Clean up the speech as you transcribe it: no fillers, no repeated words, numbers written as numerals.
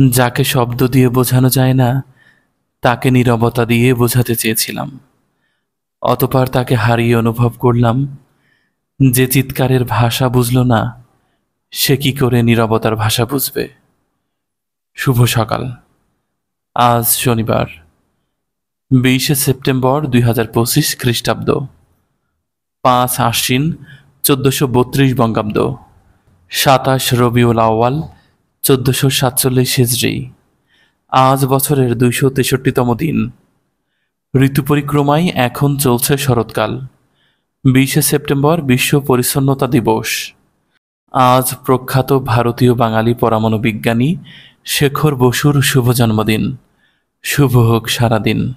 যাকে শব্দ দিয়ে বোঝানো যায় না তাকে নীরবতা দিয়ে বোঝাতে চেয়েছিলাম। অতঃপর তাকে হারিয়ে অনুভব করলাম, যে চিৎকারের ভাষা বুঝল না সে কি করে নীরবতার ভাষা বুঝবে। শুভ সকাল। আজ শনিবার 20 সেপ্টেম্বর 2025 খ্রিস্টাব্দ, 5 আশ্বিন 1432 বঙ্গাব্দ, 27 রবিউল আউয়াল 1447 হিজরি। আজ বছরের 263তম দিন। ঋতু পরিক্রমায় এখন চলছে শরৎকাল। 20 সেপ্টেম্বর বিশ্ব পরিচ্ছন্নতা দিবস। আজ প্রখ্যাত ভারতীয় বাঙালি পরমাণু বিজ্ঞানী শেখর বসুর শুভ জন্মদিন। শুভ হোক সারাদিন।